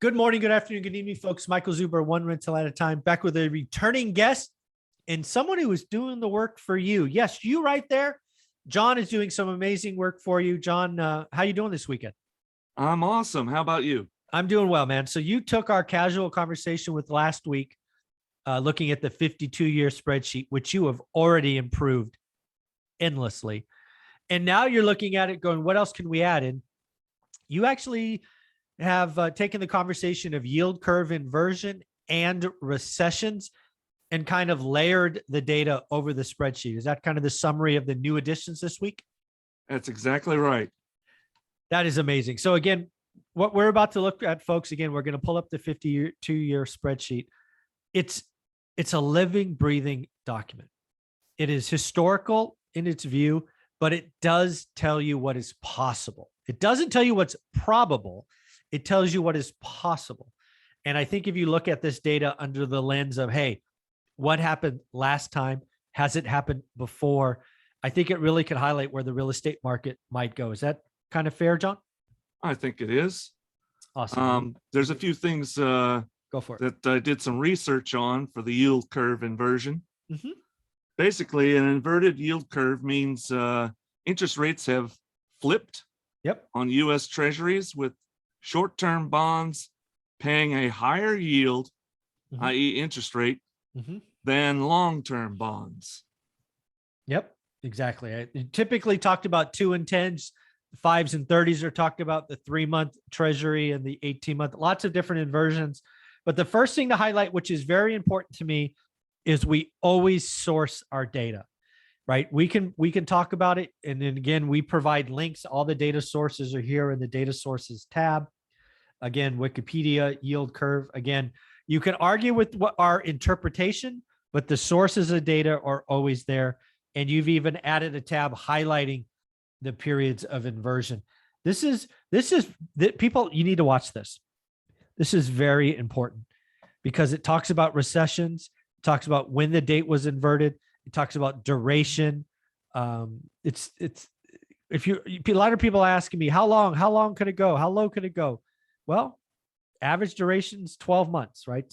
Good morning, good afternoon, good evening, folks. Michael Zuber, one rental at a time, back with a returning guest and someone who is doing the work for you. Yes, you right there. John is doing some amazing work for you. John, how you doing this weekend? I'm awesome. How about you? I'm doing well, man. So you took our casual conversation with last week, looking at the 52-year spreadsheet, which you have already improved endlessly. And now you're looking at it going, what else can we add? And you actually have taken the conversation of yield curve inversion and recessions and kind of layered the data over the spreadsheet. Is that kind of the summary of the new additions this week? That's exactly right. That is amazing. So again, what we're about to look at, folks, again, we're going to pull up the 52-year spreadsheet. It's a living, breathing document. It is historical in its view, but it does tell you what is possible. It doesn't tell you what's probable. It tells you what is possible. And I think if you look at this data under the lens of, hey, what happened last time? Has it happened before? I think it really could highlight where the real estate market might go. Is that kind of fair, John? I think it is. Awesome. There's a few things Go for it. that I did some research on for the yield curve inversion. Mhm. Basically, an inverted yield curve means interest rates have flipped Yep. on U.S. Treasuries, with short-term bonds paying a higher yield, Mhm. i.e. interest rate, Mhm. than long-term bonds. Yep, exactly. I typically talked about 2 and 10s, 5s and 30s are talked about, the 3-month treasury and the 18-month, lots of different inversions. But the first thing to highlight, which is very important to me, is we always source our data, right? We can talk about it. And then again, we provide links. All the data sources are here in the data sources tab. Again, Wikipedia, yield curve. Again, you can argue with what our interpretation, but the sources of data are always there. And you've even added a tab highlighting the periods of inversion. This is people, you need to watch this. This is very important because it talks about recessions, it talks about when the date was inverted, it talks about duration. It's a lot of people asking me, how long could it go? How low could it go? Well, average duration's 12 months, right?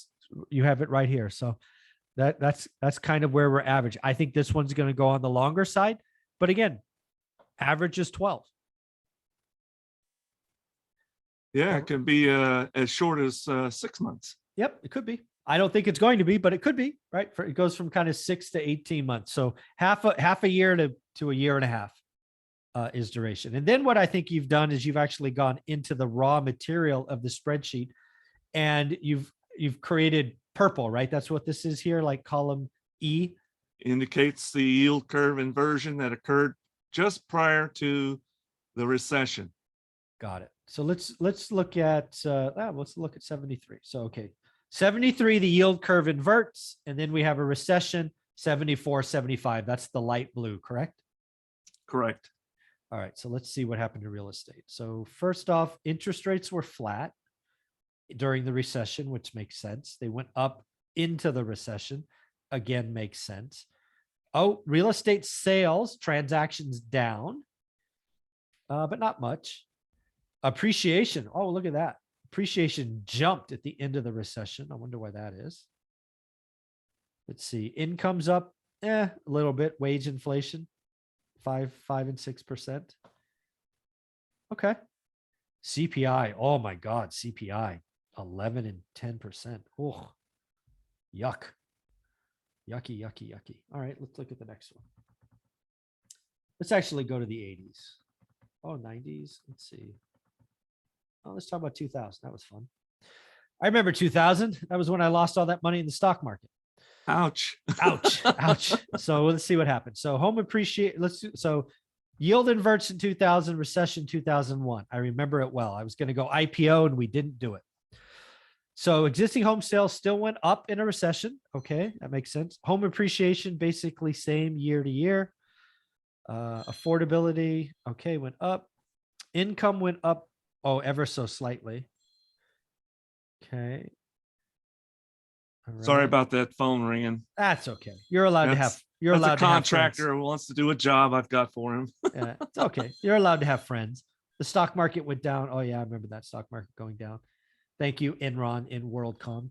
You have it right here. So that's kind of where we're average. I think this one's going to go on the longer side, but again, average is 12. Yeah, it can be as short as 6 months. Yep, it could be. I don't think it's going to be, but it could be, right? It goes from kind of 6 to 18 months. So half a year to a year and a half is duration. And then what I think you've done is you've actually gone into the raw material of the spreadsheet and you've created purple, right? That's what this is here, like column E. Indicates the yield curve inversion that occurred just prior to the recession. Got it. So let's look at 73. So okay, 73, the yield curve inverts, and then we have a recession. 74, 75. That's the light blue, correct? Correct. All right. So let's see what happened to real estate. So first off, interest rates were flat during the recession, which makes sense. They went up into the recession. Again, makes sense. Oh, real estate sales transactions down, but not much. Appreciation. Oh, look at that. Appreciation jumped at the end of the recession. I wonder why that is. Let's see. Income's up a little bit. Wage inflation, 5 and 6%. Okay. CPI. Oh my God. CPI, 11 and 10%. Oh, yuck. Yucky. All right. Let's look at the next one. Let's actually go to the 80s. Oh, 90s. Let's see. Oh, let's talk about 2000. That was fun. I remember 2000. That was when I lost all that money in the stock market. Ouch. Ouch. So let's see what happened. So home appreciate. So yield inverts in 2000, recession 2001. I remember it well. I was going to go IPO and we didn't do it. So existing home sales still went up in a recession. Okay, that makes sense. Home appreciation basically same year to year. Affordability, okay, went up. Income went up, oh, ever so slightly. Okay. Sorry about that phone ringing. That's okay. You're allowed to have. You're allowed a contractor who wants to do a job I've got for him. Yeah, it's okay. You're allowed to have friends. The stock market went down. Oh yeah, I remember that stock market going down. Thank you, Enron in WorldCom.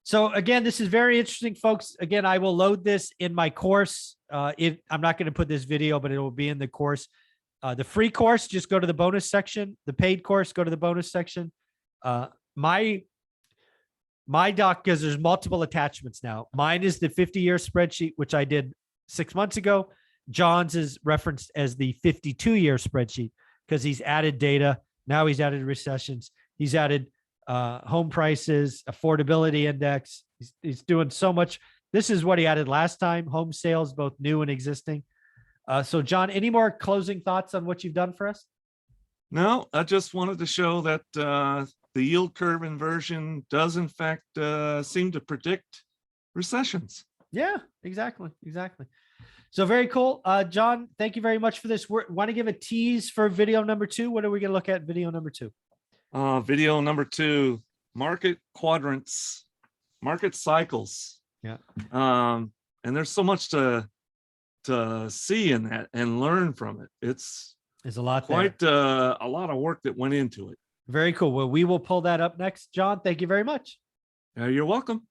So again, this is very interesting, folks. Again, I will load this in my course. I'm not going to put this video, but it will be in the course. The free course, just go to the bonus section. The paid course, go to the bonus section. My doc, because there's multiple attachments now. Mine is the 50-year spreadsheet, which I did 6 months ago. John's is referenced as the 52-year spreadsheet because he's added data. Now he's added recessions. He's added home prices, affordability index. He's doing so much. This is what he added last time, home sales, both new and existing. So John, any more closing thoughts on what you've done for us? No, I just wanted to show that the yield curve inversion does in fact seem to predict recessions. Yeah, exactly. So very cool. John, thank you very much for this. Want to give a tease for video number 2? What are we going to look at video number 2? Video number 2, market quadrants, market cycles. Yeah. And there's so much to see in that and learn from it. There's a lot quite a lot of work that went into it. Very cool. Well, we will pull that up next. John, thank you very much. You're welcome.